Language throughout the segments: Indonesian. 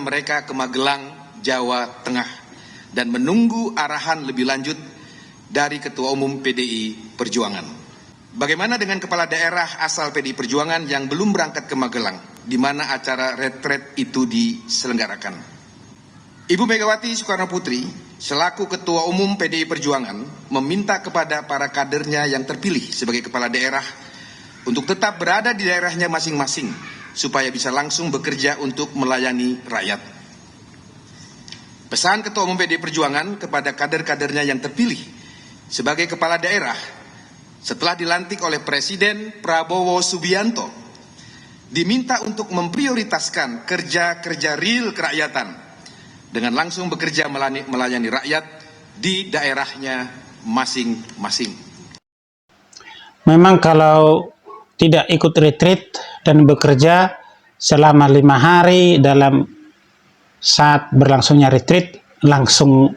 mereka ke Magelang, Jawa Tengah, dan menunggu arahan lebih lanjut dari Ketua Umum PDI Perjuangan. Bagaimana dengan kepala daerah asal PDI Perjuangan yang belum berangkat ke Magelang, di mana acara retret itu diselenggarakan? Ibu Megawati Soekarno Putri, selaku Ketua Umum PDI Perjuangan, meminta kepada para kadernya yang terpilih sebagai kepala daerah untuk tetap berada di daerahnya masing-masing, supaya bisa langsung bekerja untuk melayani rakyat. Pesan Ketua Umum PDI Perjuangan kepada kader-kadernya yang terpilih sebagai kepala daerah setelah dilantik oleh Presiden Prabowo Subianto, diminta untuk memprioritaskan kerja-kerja real kerakyatan dengan langsung bekerja melayani rakyat di daerahnya masing-masing. Memang kalau tidak ikut retreat dan bekerja selama 5 hari dalam saat berlangsungnya retreat, langsung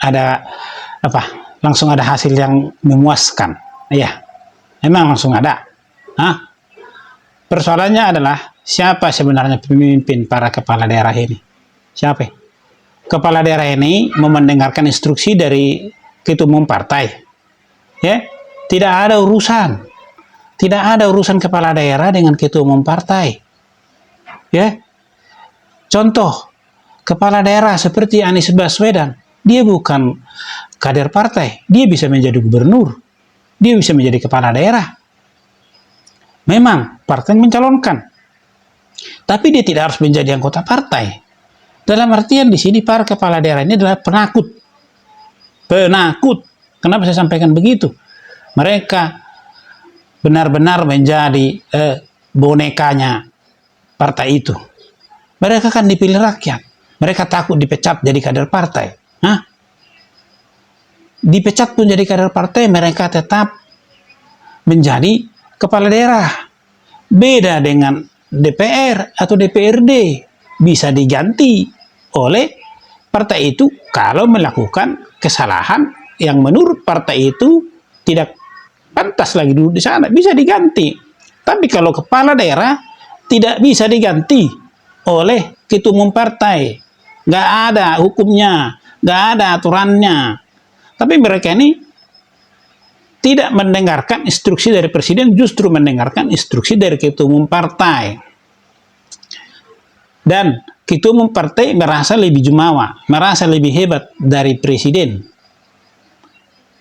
ada hasil yang memuaskan. Ya, memang langsung ada. Persoalannya adalah siapa sebenarnya pemimpin para kepala daerah ini? Siapa? Kepala daerah ini mau mendengarkan instruksi dari ketua umum partai. Ya, tidak ada urusan. Tidak ada urusan kepala daerah dengan ketua umum partai. Ya. Contoh, kepala daerah seperti Anies Baswedan, dia bukan kader partai, dia bisa menjadi gubernur, dia bisa menjadi kepala daerah. Memang partai mencalonkan, tapi dia tidak harus menjadi anggota partai. Dalam artian di sini para kepala daerah ini adalah penakut. Penakut. Kenapa saya sampaikan begitu? Mereka benar-benar menjadi bonekanya partai itu. Mereka kan dipilih rakyat. Mereka takut dipecat jadi kader partai. Dipecat pun jadi kader partai, mereka tetap menjadi kepala daerah. Beda dengan DPR atau DPRD. Bisa diganti oleh partai itu kalau melakukan kesalahan yang menurut partai itu tidak pantas lagi duduk di sana, bisa diganti. Tapi kalau kepala daerah tidak bisa diganti oleh ketua umum partai, nggak ada hukumnya, nggak ada aturannya. Tapi mereka ini tidak mendengarkan instruksi dari presiden, justru mendengarkan instruksi dari ketua umum partai. Dan ketua umum partai merasa lebih jumawa, merasa lebih hebat dari presiden.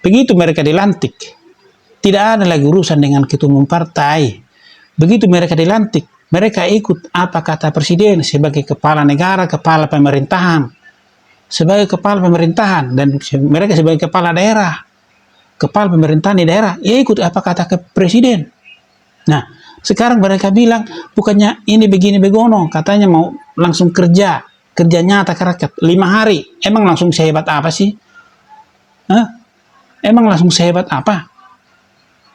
Begitu mereka dilantik. Tidak ada lagi urusan dengan ketua umum partai. Begitu mereka dilantik, mereka ikut apa kata presiden sebagai kepala negara, kepala pemerintahan. Sebagai kepala pemerintahan, dan mereka sebagai kepala daerah, kepala pemerintahan di daerah, ya ikut apa kata ke presiden. Nah, sekarang mereka bilang, bukannya ini begini begono, katanya mau langsung kerja nyata ke rakyat. 5 hari, emang langsung sehebat apa sih? Emang langsung sehebat apa?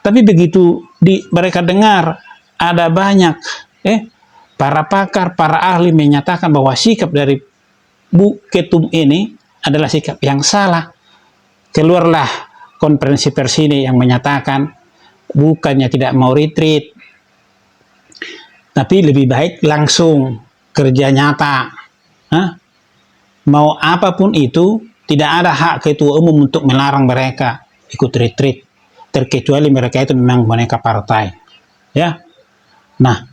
Tapi begitu mereka dengar ada banyak para pakar, para ahli menyatakan bahwa sikap dari Bu Ketum ini adalah sikap yang salah. Keluarlah konferensi pers ini yang menyatakan bukannya tidak mau retreat, tapi lebih baik langsung kerja nyata. Mau apapun itu, tidak ada hak ketua umum untuk melarang mereka ikut retreat. Terkecuali mereka itu memang boneka partai. Ya. Nah,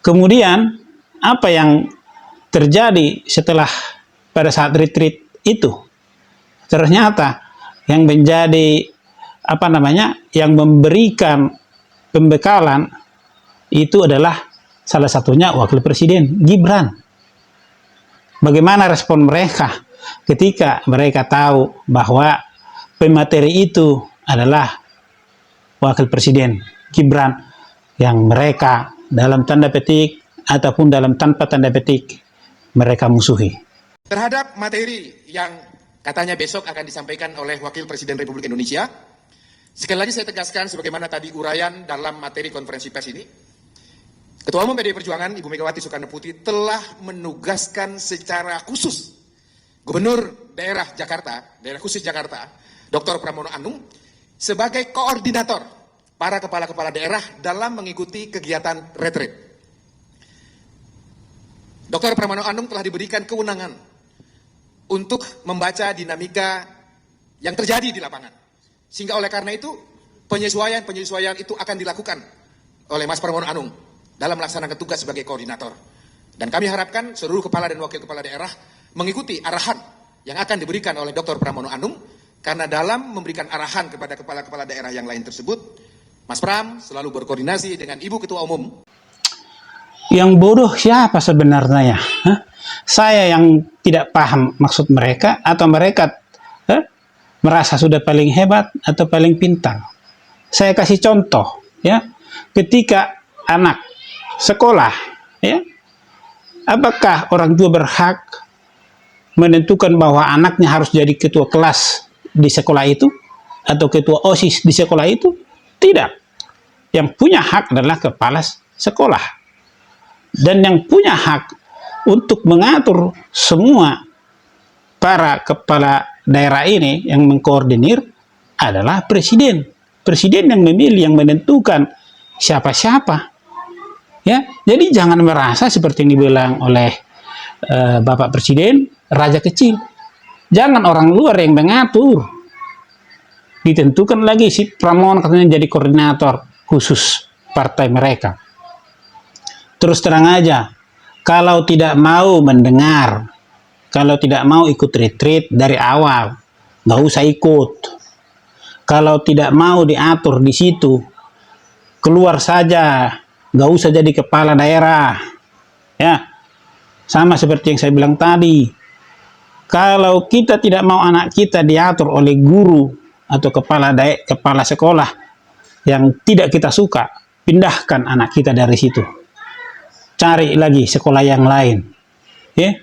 kemudian apa yang terjadi setelah pada saat retreat itu? Ternyata yang menjadi yang memberikan pembekalan itu adalah salah satunya wakil presiden Gibran. Bagaimana respon mereka ketika mereka tahu bahwa pemateri itu adalah wakil presiden Gibran yang mereka dalam tanda petik ataupun dalam tanpa tanda petik mereka musuhi. Terhadap materi yang katanya besok akan disampaikan oleh Wakil Presiden Republik Indonesia, sekali lagi saya tegaskan sebagaimana tadi uraian dalam materi konferensi pers ini, Ketua Umum PDI Perjuangan Ibu Megawati Soekarno Putri telah menugaskan secara khusus Gubernur Daerah Jakarta, Daerah Khusus Jakarta, Dr. Pramono Anung, sebagai koordinator para kepala-kepala daerah dalam mengikuti kegiatan retreat. Dr. Pramono Anung telah diberikan kewenangan untuk membaca dinamika yang terjadi di lapangan. Sehingga oleh karena itu, penyesuaian itu akan dilakukan oleh Mas Pramono Anung dalam melaksanakan tugas sebagai koordinator. Dan kami harapkan seluruh kepala dan wakil kepala daerah mengikuti arahan yang akan diberikan oleh Dr. Pramono Anung, karena dalam memberikan arahan kepada kepala-kepala daerah yang lain tersebut, Mas Pram selalu berkoordinasi dengan Ibu Ketua Umum. Yang bodoh siapa sebenarnya ya? Hah? Saya yang tidak paham maksud mereka, atau mereka merasa sudah paling hebat atau paling pintar. Saya kasih contoh ya. Ketika anak sekolah ya, apakah orang tua berhak menentukan bahwa anaknya harus jadi ketua kelas di sekolah itu atau ketua OSIS di sekolah itu? Tidak. Yang punya hak adalah kepala sekolah. Dan yang punya hak untuk mengatur semua para kepala daerah ini yang mengkoordinir adalah presiden. Presiden yang memilih, yang menentukan siapa-siapa. Ya, jadi jangan merasa seperti yang dibilang oleh Bapak Presiden, raja kecil. Jangan orang luar yang mengatur. Ditentukan lagi si Pramono katanya jadi koordinator khusus partai mereka. Terus terang aja, kalau tidak mau mendengar, kalau tidak mau ikut retreat dari awal, nggak usah ikut. Kalau tidak mau diatur di situ, keluar saja, nggak usah jadi kepala daerah. Ya, sama seperti yang saya bilang tadi. Kalau kita tidak mau anak kita diatur oleh guru atau kepala sekolah yang tidak kita suka, pindahkan anak kita dari situ. Cari lagi sekolah yang lain. Ya.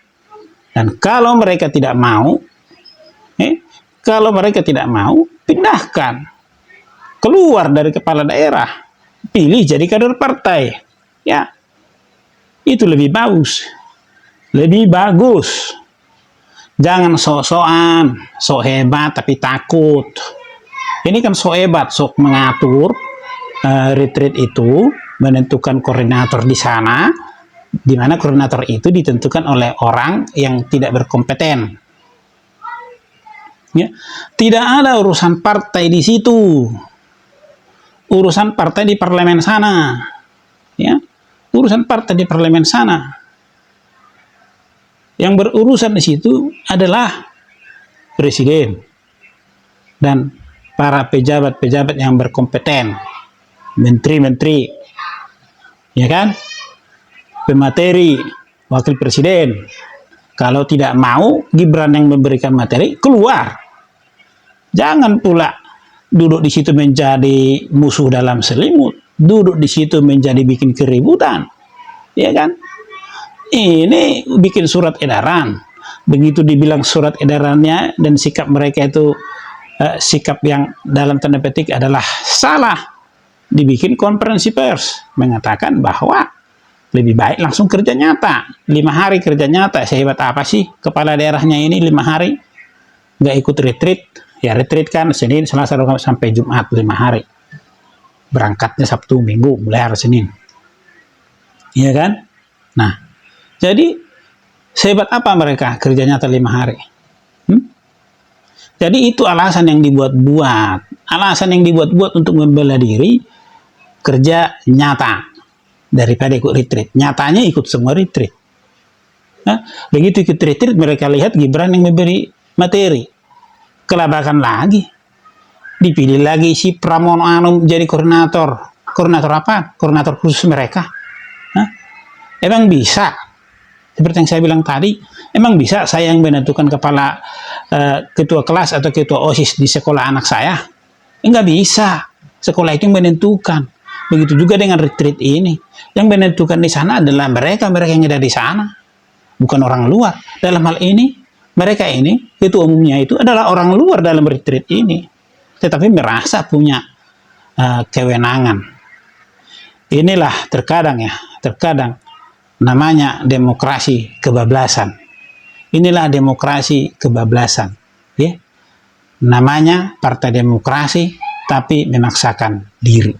Dan kalau mereka tidak mau, pindahkan. Keluar dari kepala daerah. Pilih jadi kader partai. Ya. Itu lebih bagus. Lebih bagus. Jangan sok-sokan, sok hebat tapi takut. Ini kan sok hebat, sok mengatur retreat itu, menentukan koordinator di sana, di mana koordinator itu ditentukan oleh orang yang tidak berkompeten. Ya. Tidak ada urusan partai di situ. Urusan partai di parlemen sana. Ya. Urusan partai di parlemen sana. Yang berurusan di situ adalah presiden dan para pejabat-pejabat yang berkompeten, menteri-menteri, ya kan, pemateri, wakil presiden. Kalau tidak mau Gibran yang memberikan materi, keluar. Jangan pula duduk di situ menjadi musuh dalam selimut, duduk di situ menjadi bikin keributan, ya kan? Ini bikin surat edaran. Begitu dibilang surat edarannya dan sikap mereka itu sikap yang dalam tanda petik adalah salah, dibikin konferensi pers mengatakan bahwa lebih baik langsung kerja nyata. 5 hari kerja nyata. Sehebat apa sih kepala daerahnya ini 5 hari? Nggak ikut retreat. Ya retreat kan Senin, Selasa, sampai Jumat 5 hari. Berangkatnya Sabtu, Minggu, mulai hari Senin. Iya kan? Nah, jadi sehebat apa mereka kerja nyata 5 hari? Jadi itu alasan yang dibuat-buat. Alasan yang dibuat-buat untuk membela diri kerja nyata daripada ikut retreat. Nyatanya ikut semua retreat. Nah, begitu ikut retreat mereka lihat Gibran yang memberi materi. Kelabakan lagi. Dipilih lagi si Pramono Anung jadi koordinator. Koordinator apa? Koordinator khusus mereka. Nah, emang bisa? Seperti yang saya bilang tadi, emang bisa saya yang menentukan kepala ketua kelas atau ketua OSIS di sekolah anak saya? Enggak bisa. Sekolah itu yang menentukan. Begitu juga dengan retreat ini. Yang menentukan di sana adalah mereka yang ada di sana. Bukan orang luar. Dalam hal ini, mereka ini, ketua umumnya itu adalah orang luar dalam retreat ini. Tetapi merasa punya kewenangan. Inilah terkadang namanya demokrasi kebablasan. Inilah demokrasi kebablasan. Ya. Namanya partai demokrasi, tapi memaksakan diri.